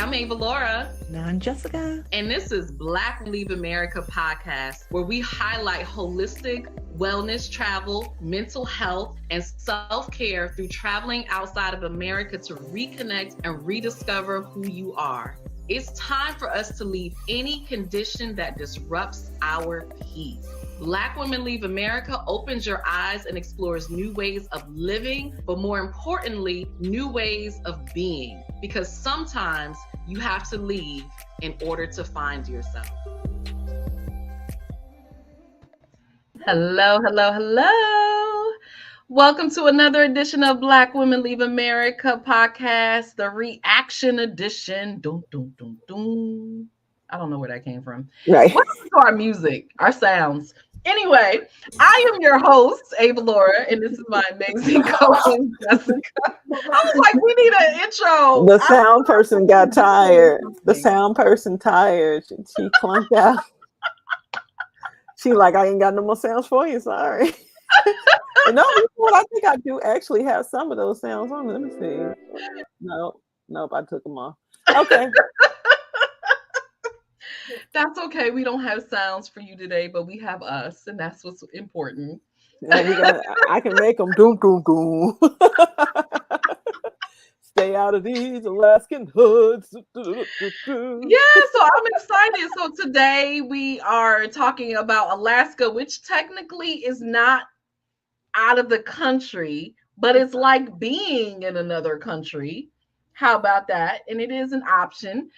I'm Ava Laura. And I'm Jessica. And this is Black Leave America podcast, where we highlight holistic wellness, travel, mental health, and self-care through traveling outside of America to reconnect and rediscover who you are. It's time for us to leave any condition that disrupts our peace. Black Women Leave America opens your eyes and explores new ways of living, but more importantly, new ways of being. Because sometimes you have to leave in order to find yourself. Hello, hello, hello. Welcome to another edition of Black Women Leave America podcast, the reaction edition. Dun, dun, dun, dun. I don't know where that came from. Right. What's our music, our sounds? Anyway, I am your host, Ava Laura, and this is my amazing co-host, Jessica. I was like, we need an intro. The sound person got tired. The sound person tired. She clunked out. She like, I ain't got no more sounds for you. Sorry. No, I think I do actually have some of those sounds on. Let me see. Nope, I took them off. Okay. That's okay. We don't have sounds for you today, but we have us, and that's what's important. I can make them doom, doom, doom. Stay out of these Alaskan hoods. Yeah, so I'm excited. So today we are talking about Alaska, which technically is not out of the country, but it's like being in another country. How about that? And it is an option.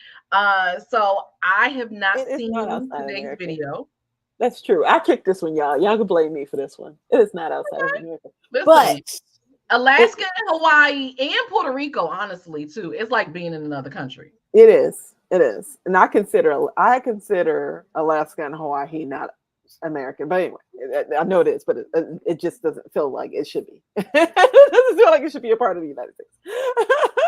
So I have not seen today's video. That's true. I kicked this one, y'all. Y'all can blame me for this one. It is not outside of America. Listen, but Alaska and Hawaii and Puerto Rico, honestly, too. It's like being in another country. It is. And I consider Alaska and Hawaii not American, but anyway, I know it is, but it just doesn't feel like it should be. It doesn't feel like it should be a part of the United States.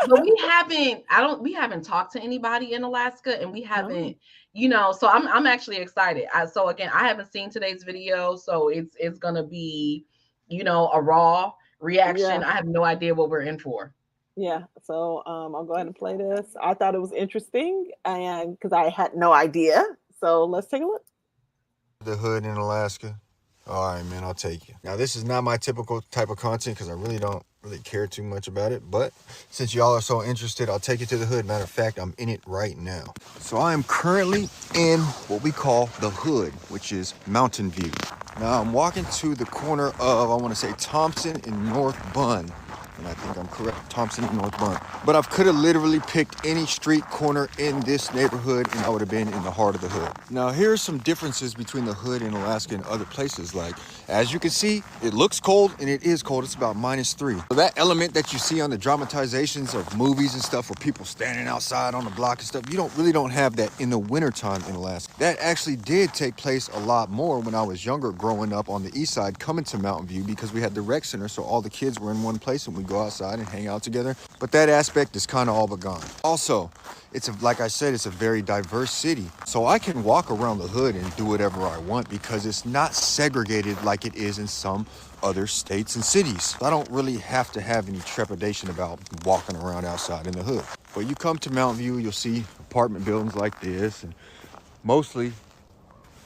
But we haven't talked to anybody in Alaska, and we haven't, so I'm actually excited. So again, I haven't seen today's video, so it's gonna be, a raw reaction. Yeah. I have no idea what we're in for. Yeah, so I'll go ahead and play this. I thought it was interesting, and because I had no idea, so let's take a look. The hood in Alaska. All right, man, I'll take you. Now, this is not my typical type of content because I really don't care too much about it. But since y'all are so interested, I'll take you to the hood. Matter of fact, I'm in it right now. So I am currently in what we call the hood, which is Mountain View. Now, I'm walking to the corner of, I want to say, Thompson and North Bund. And I think I'm correct, Thompson and North Bund. But I could have literally picked any street corner in this neighborhood and I would have been in the heart of the hood. Now, here's some differences between the hood in Alaska and other places. Like, as you can see, it looks cold and it is cold. It's about -3. So that element that you see on the dramatizations of movies and stuff where people standing outside on the block and stuff, you don't have that in the wintertime in Alaska. That actually did take place a lot more when I was younger growing up on the east side coming to Mountain View because we had the rec center, so all the kids were in one place and we go outside and hang out together. But that aspect is kind of all but gone. Also, like I said, it's a very diverse city. So I can walk around the hood and do whatever I want because it's not segregated like it is in some other states and cities. I don't really have to have any trepidation about walking around outside in the hood. But you come to Mountain View, you'll see apartment buildings like this, and mostly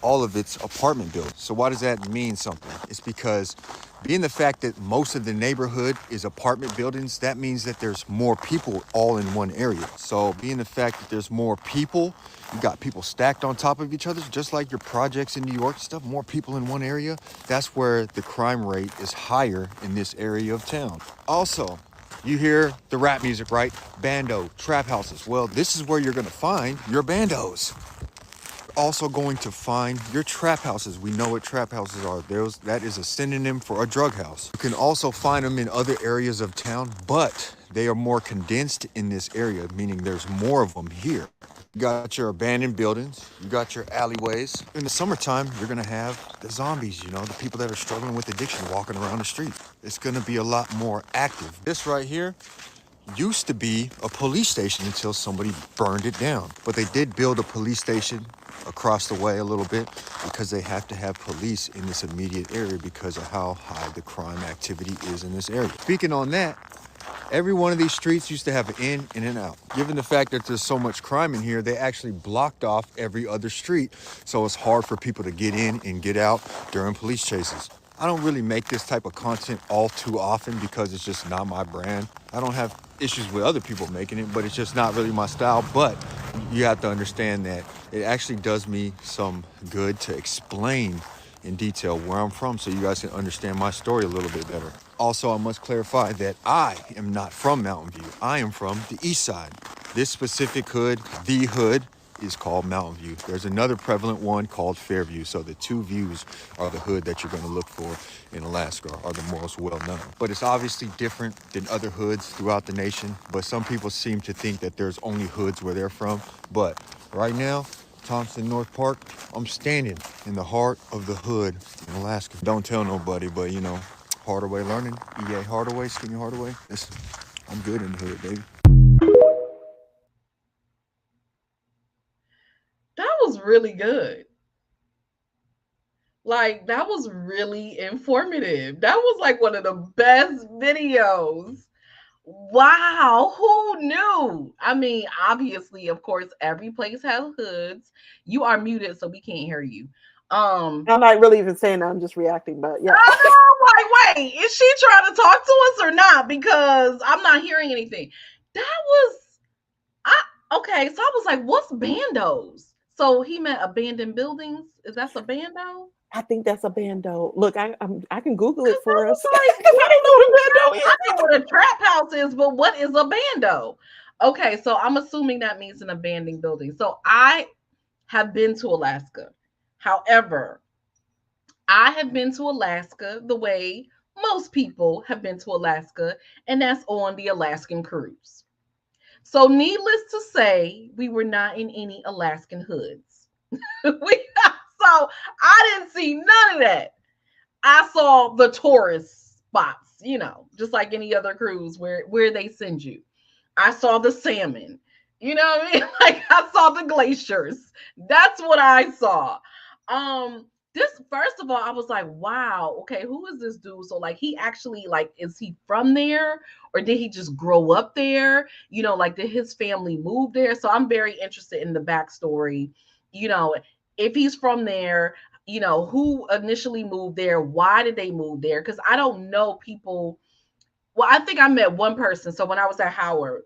all of it's apartment buildings. So why does that mean something? It's because being the fact that most of the neighborhood is apartment buildings, that means that there's more people all in one area. So being the fact that there's more people, you got people stacked on top of each other, just like your projects in New York and stuff, more people in one area, that's where the crime rate is higher in this area of town. Also, you hear the rap music, right? Bando, trap houses. Well, this is where you're gonna find your bandos. Also going to find your trap houses. We know what trap houses are. That is a synonym for a drug house. You can also find them in other areas of town, but they are more condensed in this area, meaning there's more of them here. You got your abandoned buildings, you got your alleyways. In the summertime, you're gonna have the zombies, the people that are struggling with addiction walking around the street. It's gonna be a lot more active. This right here used to be a police station until somebody burned it down. But they did build a police station across the way a little bit because they have to have police in this immediate area because of how high the crime activity is in this area. Speaking on that, Every one of these streets used to have an in and an out. Given the fact that there's so much crime in here, they actually blocked off every other street, so it's hard for people to get in and get out during police chases. I don't really make this type of content all too often because it's just not my brand. I don't have issues with other people making it, but it's just not really my style. But you have to understand that it actually does me some good to explain in detail where I'm from so you guys can understand my story a little bit better. Also, I must clarify that I am not from Mountain View. I am from the east side. This specific hood, the hood, is called Mountain View. There's another prevalent one called Fairview. So the two views are the hood that you're going to look for in Alaska, are the most well known. But it's obviously different than other hoods throughout the nation. But some people seem to think that there's only hoods where they're from. But right now, Thompson North Park, I'm standing in the heart of the hood in Alaska. Don't tell nobody, but you know, Hardaway learning, EA Hardaway, Skinny Hardaway. Listen, I'm good in the hood, baby. That was really good. Like, that was really informative. That was like one of the best videos. Wow, who knew? I mean, obviously, of course, every place has hoods. You are muted, so we can't hear you. I'm not really even saying that. I'm just reacting, but yeah. I know, like, wait, is she trying to talk to us or not? Because I'm not hearing anything. That was, okay, so I was like, what's bandos? So he meant abandoned buildings? Is that a bando? I think that's a bando. Look, I can Google it for us. Like, I don't know what a bando is. I know what a trap house is, but what is a bando? Okay, so I'm assuming that means an abandoned building. So I have been to Alaska. However, I have been to Alaska the way most people have been to Alaska, and that's on the Alaskan cruise. So, needless to say, we were not in any Alaskan hoods. So I didn't see none of that. I saw the tourist spots, you know, just like any other cruise where they send you. I saw the salmon, you know what I mean? Like, I saw the glaciers. That's what I saw. This, first of all, I was like, wow, okay, who is this dude? So like, he actually, like, is he from there, or did he just grow up there? You know, like, did his family move there? So I'm very interested in the backstory, you know, if he's from there, you know, who initially moved there, why did they move there? Because I don't know people. Well, I think I met one person. So when I was at Howard,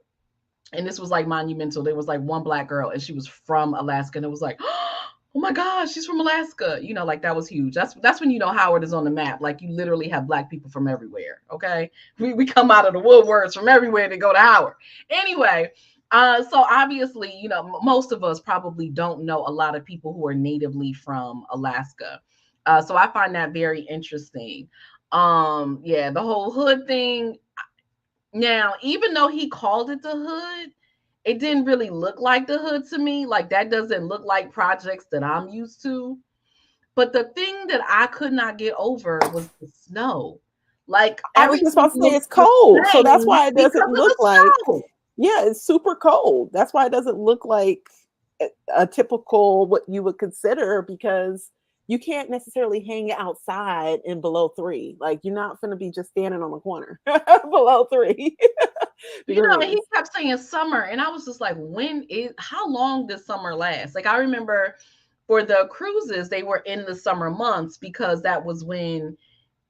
and this was like monumental, there was like one Black girl, and she was from Alaska, and it was like, oh my gosh, she's from Alaska. You know, like, that was huge. That's when you know Howard is on the map. Like, you literally have Black people from everywhere. Okay, we come out of the woodworks from everywhere to go to Howard. Anyway, so obviously, you know, most of us probably don't know a lot of people who are natively from Alaska. So I find that very interesting. Yeah, the whole hood thing. Now, even though he called it the hood, it didn't really look like the hood to me. Like, that doesn't look like projects that I'm used to. But the thing that I could not get over was the snow. Like, I was just about to say it's cold, so that's why it doesn't look like. Yeah, it's super cold. That's why it doesn't look like a typical what you would consider, because you can't necessarily hang outside in below 3. Like, you're not going to be just standing on the corner below 3. You know, he kept saying summer, and I was just like, how long does summer last? Like, I remember for the cruises, they were in the summer months because that was when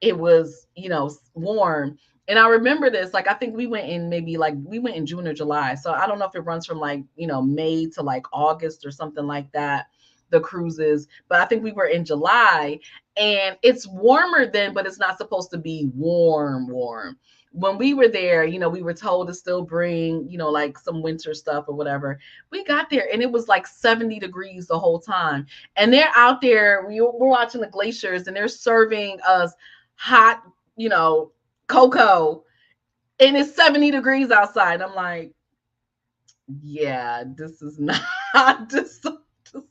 it was, you know, warm. And I remember this, like, I think we went in June or July. So I don't know if it runs from, like, you know, May to like August or something like that, the cruises. But I think we were in July, and it's warmer then, but it's not supposed to be warm. When we were there, you know, we were told to still bring, you know, like some winter stuff or whatever. We got there and it was like 70 degrees the whole time. And they're out there, we're watching the glaciers, and they're serving us hot, you know, cocoa, and it's 70 degrees outside. I'm like, yeah, this is not this is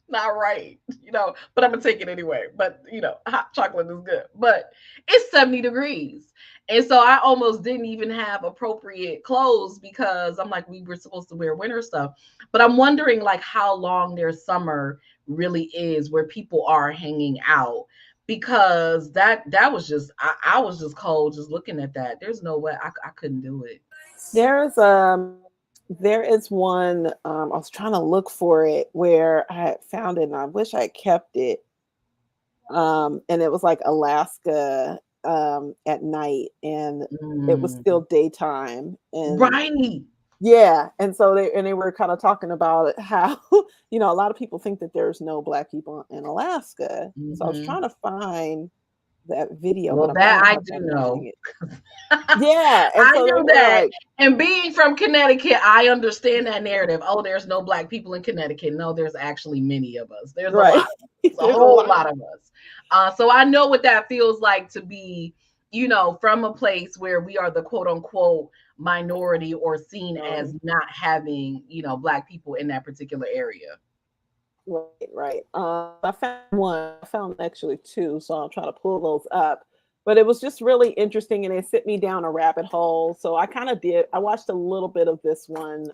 not right, you know, but I'm gonna take it anyway. But you know, hot chocolate is good, but it's 70 degrees. And so I almost didn't even have appropriate clothes because I'm like, we were supposed to wear winter stuff. But I'm wondering, like, how long their summer really is where people are hanging out. because that was just I was just cold just looking at that. There's no way I couldn't do it. There is one, I was trying to look for it where I had found it and I wish I had kept it. And it was like Alaska at night, and it was still daytime, and Right. yeah, and so they were kind of talking about how a lot of people think that there's no Black people in Alaska. So I was trying to find that video, Well, but I'm that having a I hard do time know. finding it. Yeah, and I so they know were that. like, And being from Connecticut, I understand that narrative. Oh, there's no Black people in Connecticut. No, there's actually many of us. There's a right, lot. There's a whole lot of us. So I know what that feels like to be, from a place where we are the quote unquote minority or seen as not having, Black people in that particular area. Right. I found actually two, so I'll try to pull those up. But it was just really interesting, and it sent me down a rabbit hole. So I watched a little bit of this one.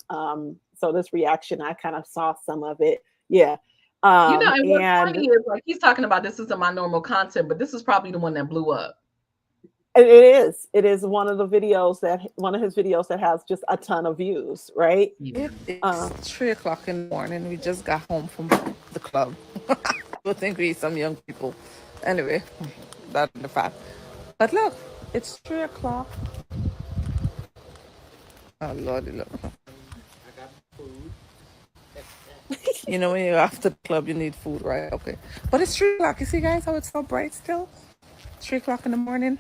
So this reaction, I kind of saw some of it. Yeah. And what's funny is, like, he's talking about this isn't my normal content, but this is probably the one that blew up. It is one of his videos that has just a ton of views, right? It's 3 o'clock in the morning. We just got home from the club. I think we some young people. Anyway, that's the fact. But look, it's 3 o'clock. Oh Lordy, look. When you're after the club, you need food, right? Okay. But it's 3 o'clock. You see, guys, how it's so bright still? 3 o'clock in the morning.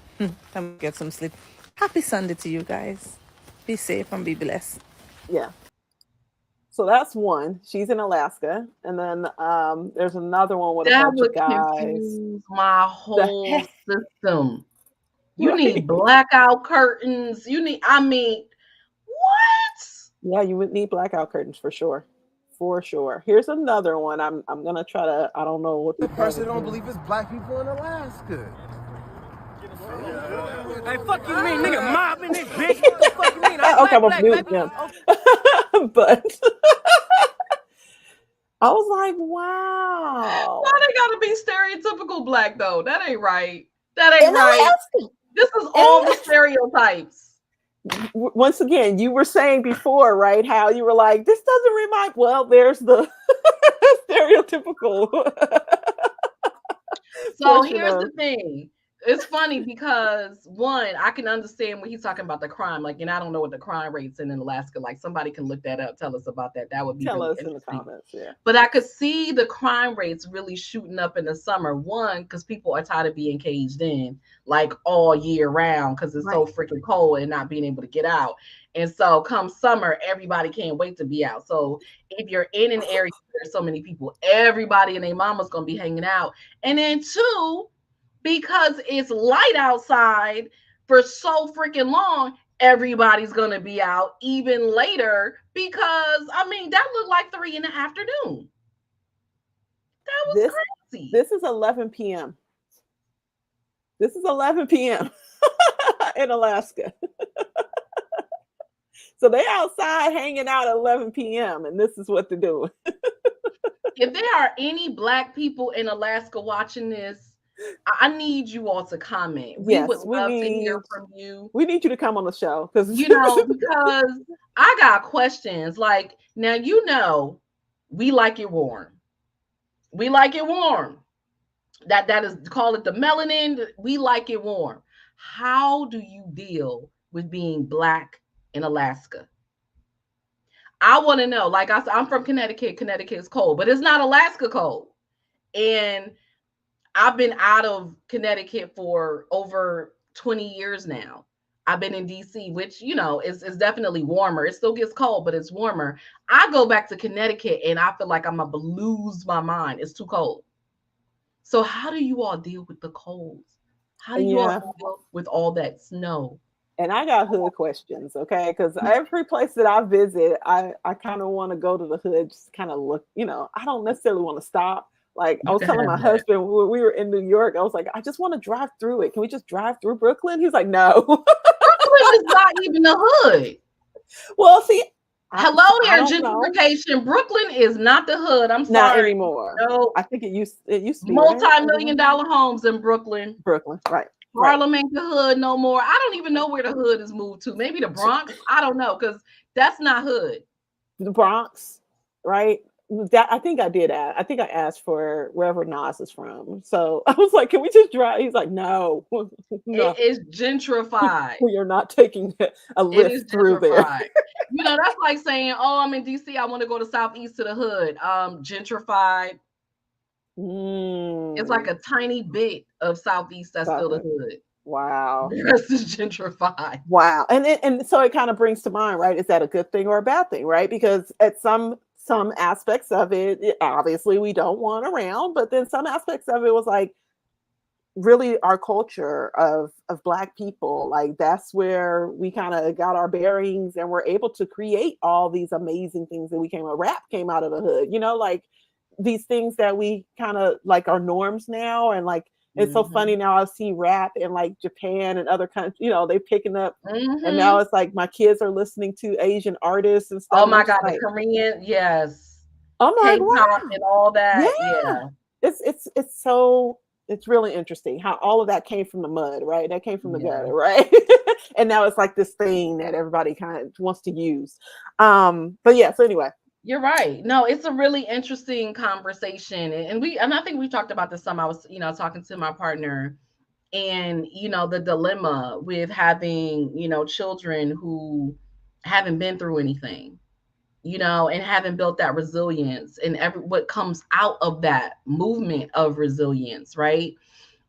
Time to get some sleep. Happy Sunday to you guys. Be safe and be blessed. Yeah. So that's one. She's in Alaska, and then there's another one with a bunch of guys. Confuse my whole system. You need blackout curtains. What? Yeah, you would need blackout curtains for sure. For sure. Here's another one. I'm gonna try to. I don't know what the person don't believe it's Black people in Alaska. Hey, fuck you mean, nigga, mobbing this bitch. What the fuck you mean? Okay, I'm gonna mute him. But I was like, wow. Why they gotta be stereotypical Black though? That ain't right. That ain't right. This is all the stereotypes. Once again, you were saying before, right, how you were like, this doesn't remind. Well, there's the stereotypical. So here's the thing. It's funny because, one, I can understand when he's talking about the crime. Like, I don't know what the crime rates in Alaska. Like, somebody can look that up, tell us about that. That would be tell us in the comments. Yeah. But I could see the crime rates really shooting up in the summer. One, because people are tired of being caged in like all year round because it's so freaking cold and not being able to get out. And so come summer, everybody can't wait to be out. So if you're in an area where there's so many people, everybody and their mama's gonna be hanging out. And then two, because it's light outside for so freaking long, everybody's gonna be out even later because that looked like 3 in the afternoon. That was crazy. This is 11 p.m. This is 11 p.m. in Alaska. So they outside hanging out at 11 p.m. and this is what they're doing. If there are any Black people in Alaska watching this, I need you all to comment. We would love to hear from you. We need you to come on the show because because I got questions. Like, now we like it warm. We like it warm. That is, call it the melanin. We like it warm. How do you deal with being Black in Alaska? I want to know. Like I said, I'm from Connecticut. Connecticut is cold, but it's not Alaska cold. And I've been out of Connecticut for over 20 years now. I've been in DC, which, is definitely warmer. It still gets cold, but it's warmer. I go back to Connecticut and I feel like I'm going to lose my mind. It's too cold. So how do you all deal with the cold? How do you all deal with all that snow? And I got hood questions, okay? Because every place that I visit, I kind of want to go to the hood, just kind of look, I don't necessarily want to stop. Like I was telling my husband, when we were in New York, I was like, I just want to drive through it. Can we just drive through Brooklyn? He's like, no. Brooklyn is not even a hood. Well, see, Hello I there, don't know. gentrification. Brooklyn is not the hood. I'm Not sorry. anymore. No, I think it used to be, right? multi-million dollar homes in Brooklyn. Brooklyn, right. Harlem ain't the hood no more. I don't even know where the hood is moved to. Maybe the Bronx. I don't know, because that's not hood. The Bronx, right? That I think I did ask. I think I asked for wherever Nas is from. So I was like, "Can we just drive?" He's like, "No, no, It is gentrified. we are not taking a It is lift through there." gentrified. That's like saying, "Oh, I'm in DC. I want to go to Southeast to the hood." Gentrified. It's like Mm, a tiny bit of Southeast that's stop still the it. hood. Wow. The rest is gentrified. Wow. And so it kind of brings to mind, right? Is that a good thing or a bad thing, right? Because at some aspects of it, obviously we don't want around, but then some aspects of it was like really our culture of Black people. Like that's where we kind of got our bearings and we're able to create all these amazing things that we came. A rap came out of the hood, like these things that we kind of like are norms now. And like it's so funny now. I see rap in like Japan and other countries, they picking up. And now it's like my kids are listening to Asian artists and stuff. Oh my God, like, the Korean, yes. I'm like, K-pop and all that. Yeah. It's really interesting how all of that came from the mud, right? That came from the gutter, right? And now it's like this thing that everybody kind of wants to use. But yeah, so anyway. You're right. No, it's a really interesting conversation. And I think we talked about this some. I was, talking to my partner, and the dilemma with having, children who haven't been through anything, and haven't built that resilience, and what comes out of that movement of resilience, right?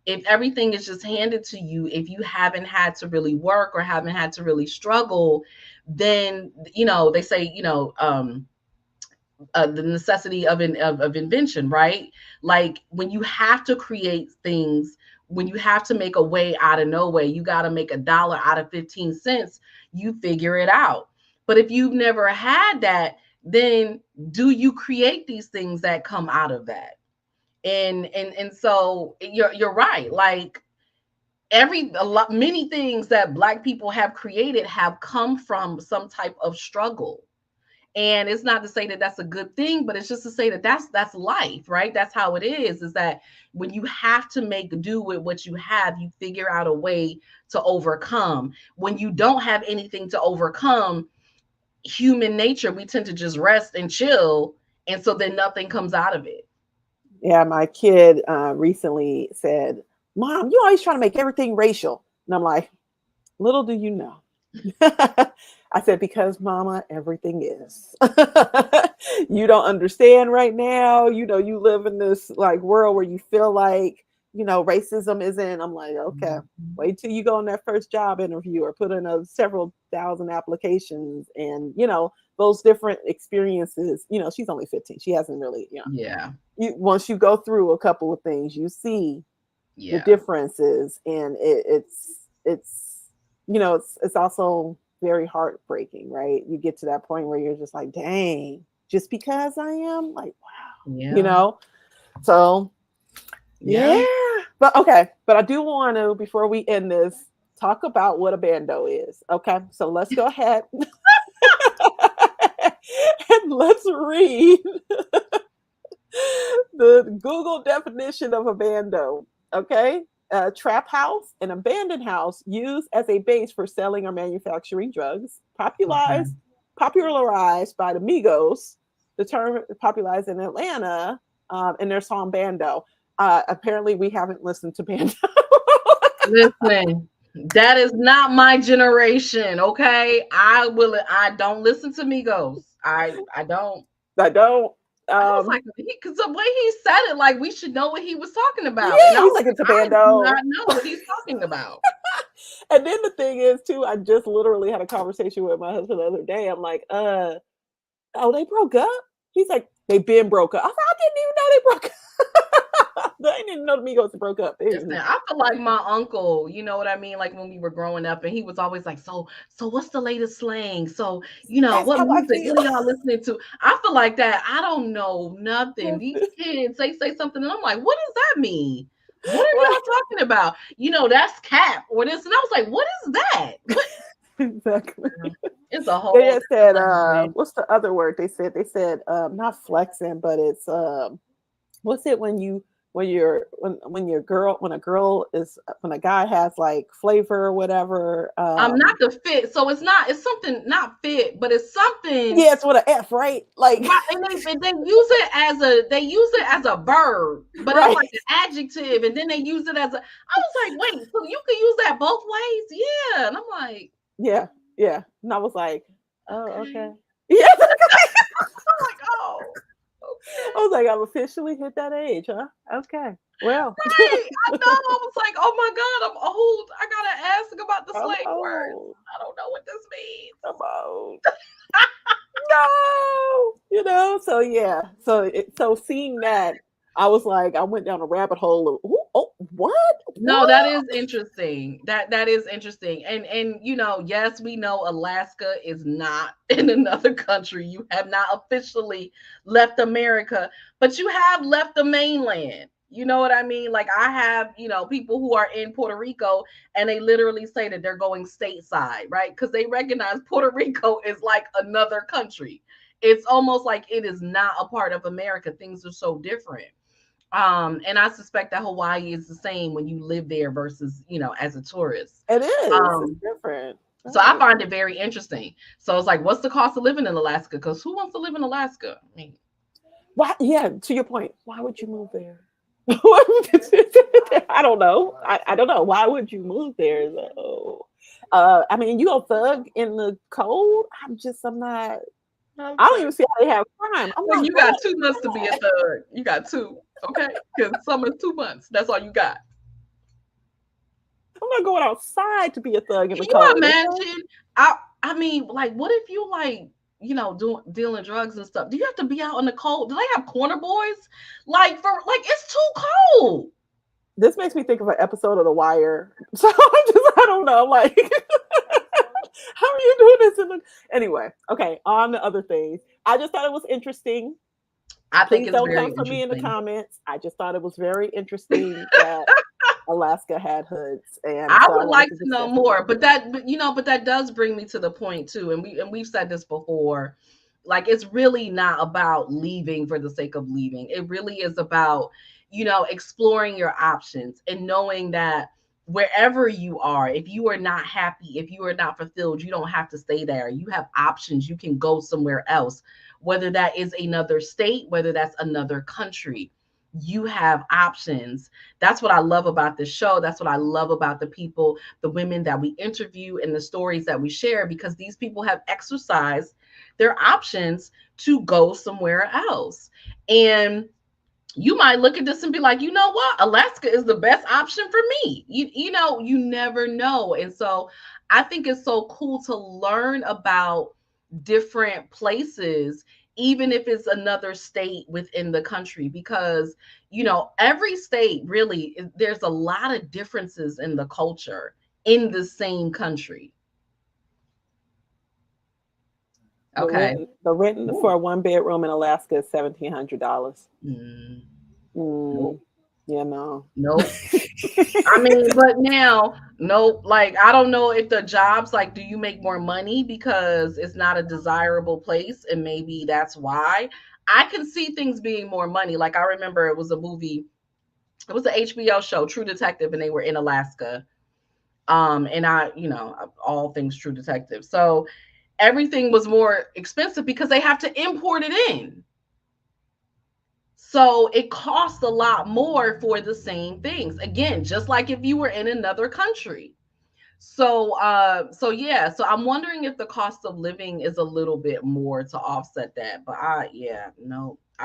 If everything is just handed to you, if you haven't had to really work or haven't had to really struggle, then they say the necessity of invention, right? Like when you have to create things, when you have to make a way out of no way, you got to make $1 out of 15 cents, you figure it out. But if you've never had that, then do you create these things that come out of that? And so you're right. Like many things that Black people have created have come from some type of struggle. And it's not to say that that's a good thing, but it's just to say that that's life, right? That's how it is that when you have to make do with what you have, you figure out a way to overcome. When you don't have anything to overcome, human nature, we tend to just rest and chill. And so then nothing comes out of it. Yeah, my kid recently said, "Mom, you always trying to make everything racial." And I'm like, little do you know. I said, because Mama, everything is. You don't understand right now. You live in this like world where you feel like, racism isn't. I'm like, okay, wait till you go on that first job interview or put in several thousand applications and, those different experiences. She's only 15. She hasn't really, Yeah. Once you go through a couple of things, you see the differences, and it's also very heartbreaking, right? You get to that point where you're just like, dang, just because I am like, wow, so yeah. But okay, but I do want to, before we end this, talk about what a bando is. Okay, so let's go ahead and let's read the Google definition of a bando. Okay. A trap house, an abandoned house used as a base for selling or manufacturing drugs, popularized by the Migos, the term popularized in Atlanta, in their song Bando. Apparently we haven't listened to Bando. Listen, that is not my generation, okay? I don't listen to Migos. I don't. I was like, because the way he said it, like we should know what he was talking about. Yeah, he's like, it's a bando. I do not know what he's talking about. And then the thing is, too, I just literally had a conversation with my husband the other day. I'm like, oh, they broke up? He's like, they've been broke up. I said, I didn't even know they broke up. I didn't know the Migos broke up. Listen, I feel like my uncle, you know what I mean? Like when we were growing up, and he was always like, so what's the latest slang? So, That's what music? feel. What are y'all listening to? I feel like that. I don't know nothing. These kids say something, and I'm like, what does that mean? What are y'all talking about? That's cap or this. And I was like, what is that? Exactly. It's a whole They had said, different what's the other word they said? They said, not flexing, but it's, what's it when a girl is when a guy has like flavor or whatever. not the fit. So it's something not fit, but it's something. Yeah, it's with an F, right? Like, Right, and they use it as a verb, but it's right. like an adjective, and then they use it as a. I was like, wait, so you can use that both ways? Yeah, and I'm like, Yeah, yeah. And I was like, oh, okay. okay. Yeah. I'm like, oh, okay. I was like, I've officially hit that age, huh? Okay. Well, Right. I know. I was like, oh my God, I'm old. I gotta ask about the I'm slang words. old. I don't know what this means. I'm old. No, so yeah, so seeing that, I was like, I went down a rabbit hole of, oh, what? No, that is interesting. That is interesting. And yes, we know Alaska is not in another country. You have not officially left America, but you have left the mainland. You know what I mean? Like I have, people who are in Puerto Rico and they literally say that they're going stateside, right? Because they recognize Puerto Rico is like another country. It's almost like it is not a part of America. Things are so different. And I suspect that Hawaii is the same when you live there versus, as a tourist. It is. It's different. So I find it very interesting. So it's like, what's the cost of living in Alaska? Because who wants to live in Alaska? I mean, why? Yeah, to your point, why would you move there? I don't know. I don't know. Why would you move there though? I mean, you a thug in the cold. I'm not. I don't even see how they have crime. Well, you got 2 months to be a thug. You got 2, okay? Because summer's 2 months. That's all you got. I'm not going outside to be a thug in the Can cold. you imagine? I mean, like, what if you dealing drugs and stuff? Do you have to be out in the cold? Do they have corner boys? It's too cold. This makes me think of an episode of The Wire. So I don't know. Like, how are you doing this? Anyway, okay. On the other things, I just thought it was interesting. I think it's don't very come for me in the comments. I just thought it was very interesting that Alaska had hoods, and I would like to know more. But that does bring me to the point too, and we've said this before. Like, it's really not about leaving for the sake of leaving. It really is about exploring your options and knowing that wherever you are, if you are not happy, if you are not fulfilled, you don't have to stay there. You have options. You can go somewhere else, whether that is another state, whether that's another country. You have options. That's what I love about this show. That's what I love about the people, the women that we interview and the stories that we share, because these people have exercised their options to go somewhere else. And you might look at this and be like, you know what? Alaska is the best option for me. You never know. And so I think it's so cool to learn about different places, even if it's another state within the country, because, every state really, there's a lot of differences in the culture in the same country. Okay. The rent for a 1-bedroom in Alaska is $1,700. Nope. Yeah, no. Nope. I mean, but now, nope. Like, I don't know if the jobs, like, do you make more money because it's not a desirable place? And maybe that's why. I can see things being more money. Like, I remember it was a movie, it was an HBO show, True Detective, and they were in Alaska. And all things True Detective. So everything was more expensive because they have to import it in. So it costs a lot more for the same things. Again, just like if you were in another country. So I'm wondering if the cost of living is a little bit more to offset that. But I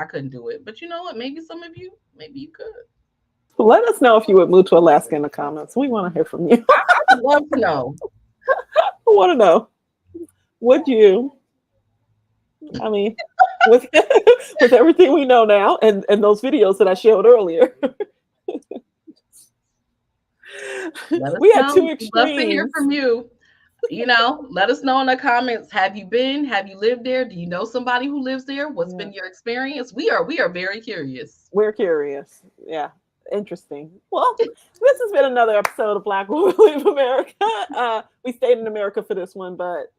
couldn't do it. But you know what? Maybe some of you, maybe you could. Let us know if you would move to Alaska in the comments. We want to hear from you. I'd love to know. I want to know. Would you? I mean, with everything we know now and those videos that I showed earlier. We had 2 extremes. Love to hear from you. Let us know in the comments. Have you been? Have you lived there? Do you know somebody who lives there? What's been your experience? We are very curious. We're curious. Yeah. Interesting. Well, this has been another episode of Black Women Leave America. We stayed in America for this one, but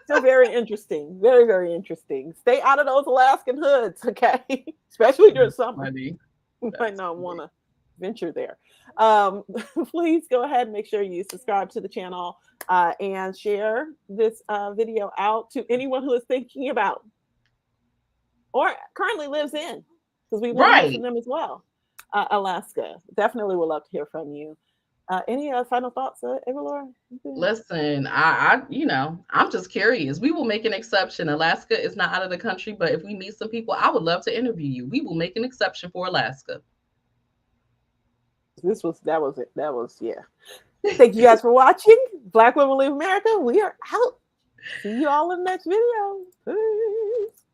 still very interesting. Very, very interesting. Stay out of those Alaskan hoods, okay? Especially during summer. Funny. You might not want to venture there. Please go ahead and make sure you subscribe to the channel and share this video out to anyone who is thinking about or currently lives in, because we want to hear from them as well. Alaska. Definitely would love to hear from you. Any final thoughts, Eva-Laura? Listen, I I'm just curious. We will make an exception. Alaska is not out of the country, but if we meet some people, I would love to interview you. We will make an exception for Alaska. That was yeah. Thank you guys for watching. Black Women Leave America. We are out. See you all in the next video. Bye.